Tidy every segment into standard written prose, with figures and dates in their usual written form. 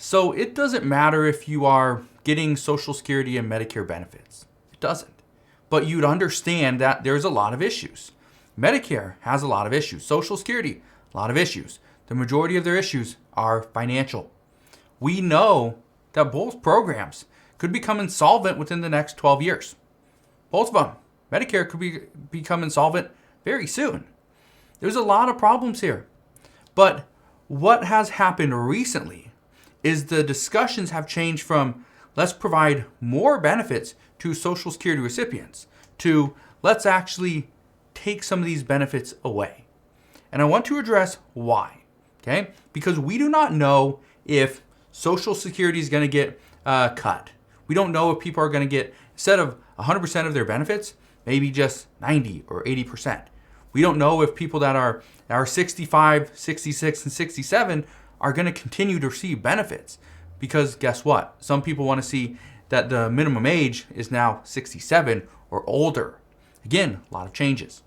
So it doesn't matter if you are getting Social Security and Medicare benefits. It doesn't. But you'd understand that there's a lot of issues. Medicare has a lot of issues. Social Security, a lot of issues. The majority of their issues are financial. We know that both programs could become insolvent within the next 12 years. Both of them. Medicare could become insolvent very soon. There's a lot of problems here. But what has happened recently is the discussions have changed from let's provide more benefits to Social Security recipients to let's actually take some of these benefits away. And I want to address why, okay? Because we do not know if Social Security is going to get cut. We don't know if people are going to get, instead of 100% of their benefits, maybe just 90 or 80%. We don't know if people that are 65, 66, and 67 are going to continue to receive benefits. Because guess what? Some people want to see that the minimum age is now 67 or older. Again, a lot of changes.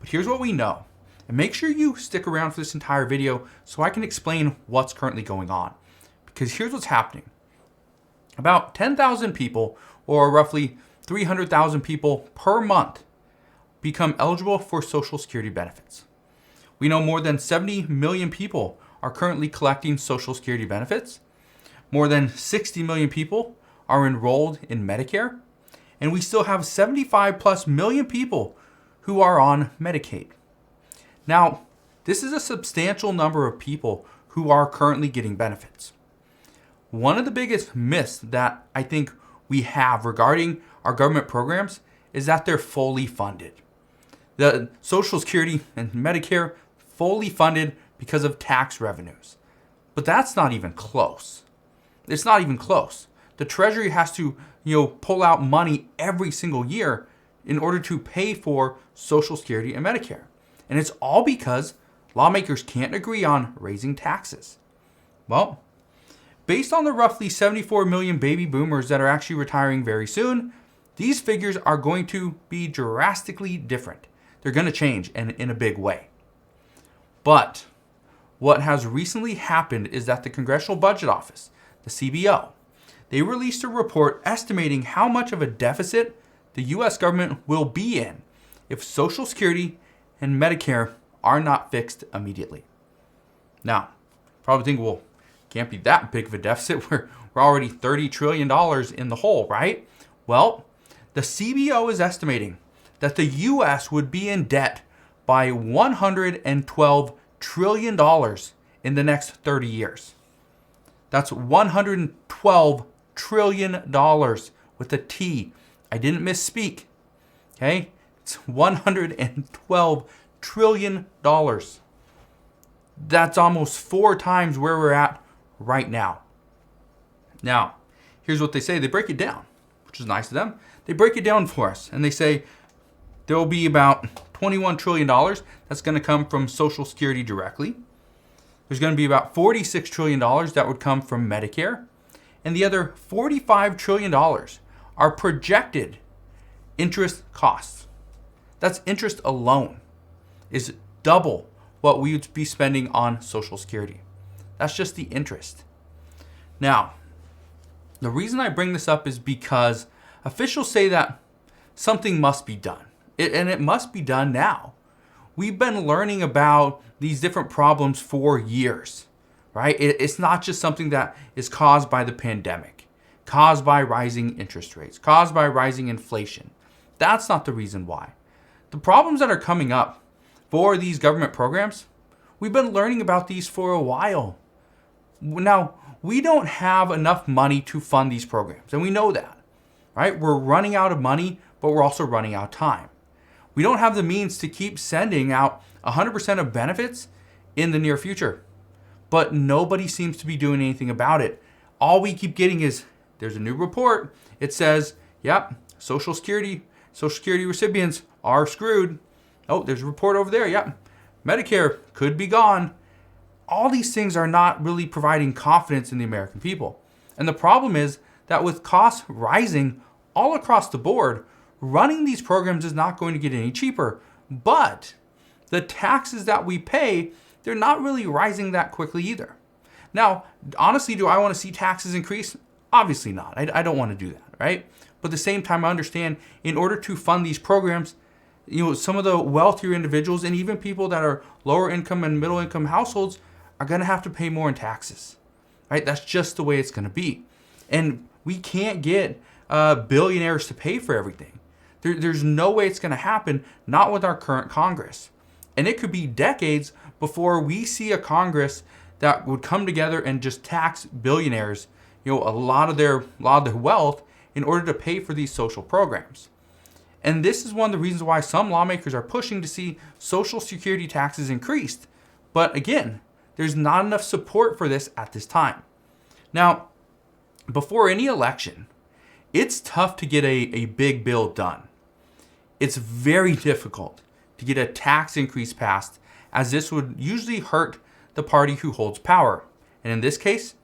But here's what we know. And make sure you stick around for this entire video so I can explain what's currently going on. Because here's what's happening. About 10,000 people, or roughly 300,000 people per month, become eligible for Social Security benefits. We know more than 70 million people are currently collecting Social Security benefits. More than 60 million people are enrolled in Medicare. And we still have 75 plus million people who are on Medicaid. Now, this is a substantial number of people who are currently getting benefits. One of the biggest myths that I think we have regarding our government programs is that they're fully funded. The Social Security and Medicare fully funded because of tax revenues. But that's not even close. It's not even close. The Treasury has to, pull out money every single year in order to pay for Social Security and Medicare. And it's all because lawmakers can't agree on raising taxes. Well, based on the roughly 74 million baby boomers that are actually retiring very soon, these figures are going to be drastically different. They're going to change and in a big way. But what has recently happened is that the Congressional Budget Office, the CBO, they released a report estimating how much of a deficit the U.S. government will be in if Social Security and Medicare are not fixed immediately. Now, probably think, well, can't be that big of a deficit. We're already $30 trillion in the hole, right? Well, the CBO is estimating that the U.S. would be in debt by $112 trillion in the next 30 years. That's $112 trillion with a T. I didn't misspeak. Okay? It's $112 trillion. That's almost 4 times where we're at right now. Now, here's what they say. They break it down, which is nice of them. They break it down for us, and they say there will be about $21 trillion that's going to come from Social Security directly. There's going to be about $46 trillion that would come from Medicare. And the other $45 trillion are projected interest costs. That's interest alone is double what we would be spending on Social Security. That's just the interest. Now, the reason I bring this up is because officials say that something must be done. And it must be done now. We've been learning about these different problems for years, right? It's not just something that is caused by the pandemic, caused by rising interest rates, caused by rising inflation. That's not the reason why. The problems that are coming up for these government programs, we've been learning about these for a while. Now, we don't have enough money to fund these programs, and we know that, right? We're running out of money, but we're also running out of time. We don't have the means to keep sending out 100% of benefits in the near future, but nobody seems to be doing anything about it. All we keep getting is there's a new report. It says, yep, Social Security recipients are screwed. Oh, there's a report over there. Yep, Medicare could be gone. All these things are not really providing confidence in the American people. And the problem is that with costs rising all across the board, running these programs is not going to get any cheaper. But the taxes that we pay, they're not really rising that quickly either. Now, honestly, do I want to see taxes increase? Obviously not. I don't want to do that, right? But at the same time, I understand in order to fund these programs, some of the wealthier individuals and even people that are lower income and middle income households are going to have to pay more in taxes, right? That's just the way it's going to be. And we can't get billionaires to pay for everything. There's no way it's going to happen, not with our current Congress. And it could be decades before we see a Congress that would come together and just tax billionaires, a lot of their wealth in order to pay for these social programs. And this is one of the reasons why some lawmakers are pushing to see Social Security taxes increased. But again, there's not enough support for this at this time. Now, before any election, it's tough to get a big bill done. It's very difficult to get a tax increase passed, as this would usually hurt the party who holds power. And in this case,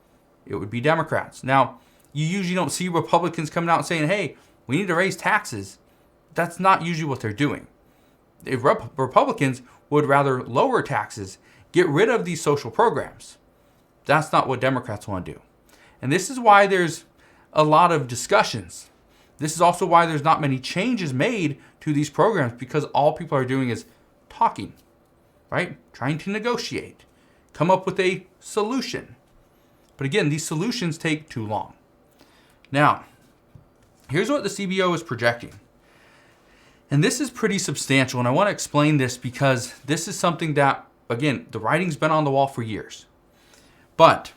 it would be Democrats. Now, you usually don't see Republicans coming out and saying, hey, we need to raise taxes. That's not usually what they're doing. If Republicans would rather lower taxes, get rid of these social programs. That's not what Democrats want to do. And this is why there's a lot of discussions. This is also why there's not many changes made to these programs, because all people are doing is talking, right? Trying to negotiate, come up with a solution. But again, these solutions take too long. Now, here's what the CBO is projecting. And this is pretty substantial, and I want to explain this because this is something that, again, the writing's been on the wall for years. But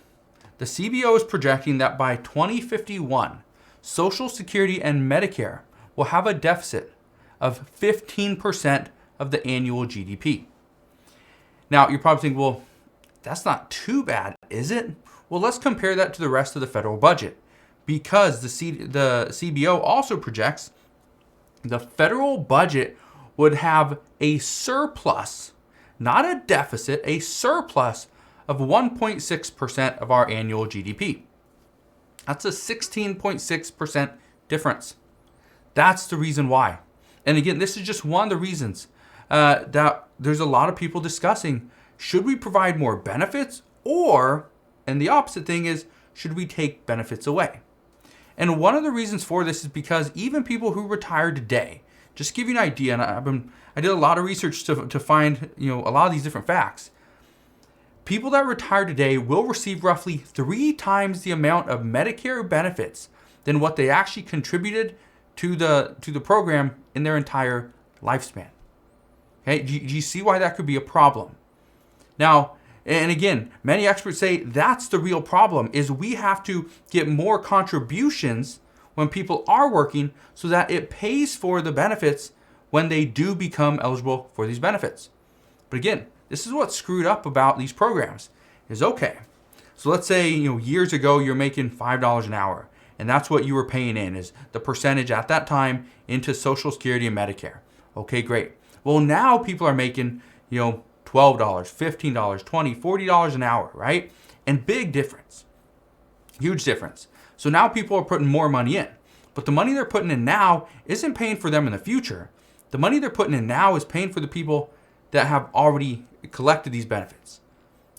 the CBO is projecting that by 2051, Social Security and Medicare will have a deficit of 15% of the annual GDP. Now, you're probably thinking, well, that's not too bad, is it? Well, let's compare that to the rest of the federal budget, because the CBO also projects the federal budget would have a surplus, not a deficit, a surplus of 1.6% of our annual GDP. That's a 16.6% difference. That's the reason why. And again, this is just one of the reasons that there's a lot of people discussing, should we provide more benefits, or, and the opposite thing is, should we take benefits away? And one of the reasons for this is because even people who retire today, just to give you an idea, and I did a lot of research to find a lot of these different facts. People that retire today will receive roughly 3 times the amount of Medicare benefits than what they actually contributed to the program in their entire lifespan. Okay, do you see why that could be a problem? Now, and again, many experts say that's the real problem, is we have to get more contributions when people are working so that it pays for the benefits when they do become eligible for these benefits. But again, this is what's screwed up about these programs is, okay, so let's say, years ago you're making $5 an hour, and that's what you were paying in, is the percentage at that time into Social Security and Medicare. Okay, great. Well, now people are making, $12, $15, $20, $40 an hour, right? And big difference, huge difference. So now people are putting more money in, but the money they're putting in now isn't paying for them in the future. The money they're putting in now is paying for the people that have already collected these benefits.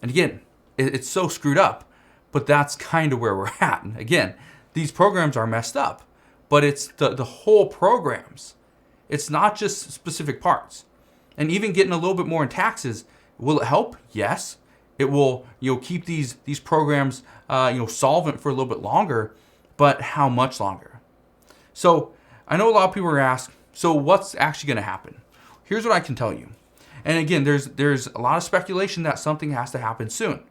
And again, it's so screwed up, but that's kind of where we're at. And again, these programs are messed up, but it's the whole programs. It's not just specific parts. And even getting a little bit more in taxes, will it help? Yes. It will, keep these programs, solvent for a little bit longer, but how much longer? So I know a lot of people are asked, so what's actually going to happen? Here's what I can tell you. And again, there's a lot of speculation that something has to happen soon.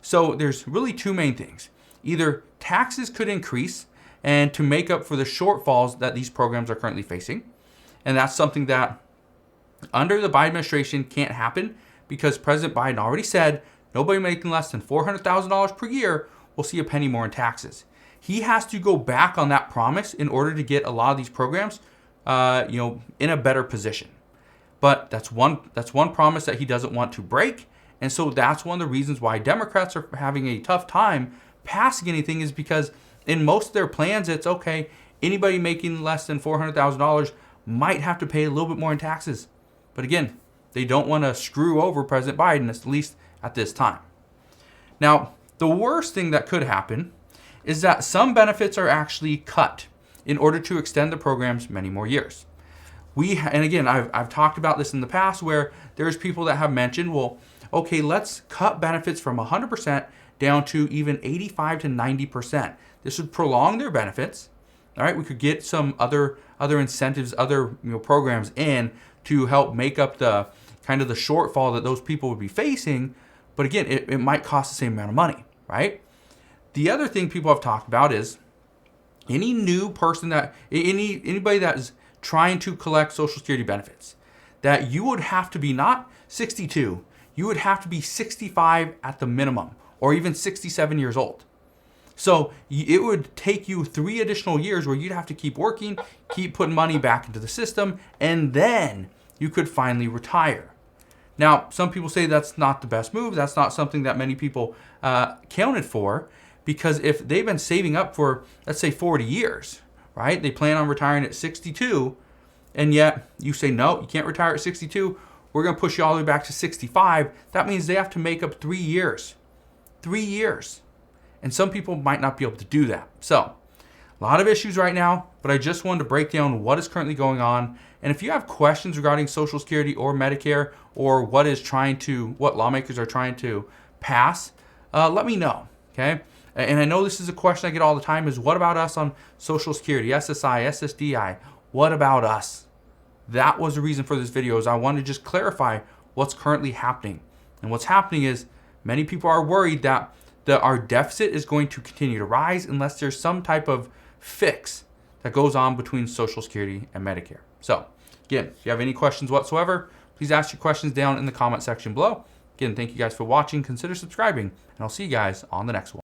So there's really 2 main things. Either taxes could increase and to make up for the shortfalls that these programs are currently facing. And that's something that under the Biden administration can't happen, because President Biden already said nobody making less than $400,000 per year will see a penny more in taxes. He has to go back on that promise in order to get a lot of these programs, in a better position. But that's one promise that he doesn't want to break. And so that's one of the reasons why Democrats are having a tough time passing anything, is because in most of their plans, it's okay, anybody making less than $400,000 might have to pay a little bit more in taxes. But again, they don't want to screw over President Biden, at least at this time. Now, The worst thing that could happen is that some benefits are actually cut in order to extend the programs many more years. And again, I've talked about this in the past where there's people that have mentioned, well, okay, let's cut benefits from 100% down to even 85 to 90%. This would prolong their benefits. All right, we could get some other incentives, other programs in to help make up the kind of the shortfall that those people would be facing. But again, it might cost the same amount of money, right? The other thing people have talked about is any new person anybody that is trying to collect Social Security benefits, that you would have to be not 62, you would have to be 65 at the minimum, or even 67 years old. So it would take you 3 additional years where you'd have to keep working, keep putting money back into the system, and then you could finally retire. Now, some people say that's not the best move. That's not something that many people counted for, because if they've been saving up for, let's say, 40 years, right? They plan on retiring at 62, and yet you say, no, you can't retire at 62. We're going to push you all the way back to 65. That means they have to make up 3 years. 3 years. And some people might not be able to do that. So, a lot of issues right now, but I just wanted to break down what is currently going on. And if you have questions regarding Social Security or Medicare, or what lawmakers are trying to pass, let me know, okay? And I know this is a question I get all the time, is what about us on Social Security, SSI, SSDI? What about us? That was the reason for this video, is I wanted to just clarify what's currently happening. And what's happening is many people are worried that our deficit is going to continue to rise unless there's some type of fix that goes on between Social Security and Medicare. So, again, if you have any questions whatsoever, please ask your questions down in the comment section below. Again, thank you guys for watching. Consider subscribing, and I'll see you guys on the next one.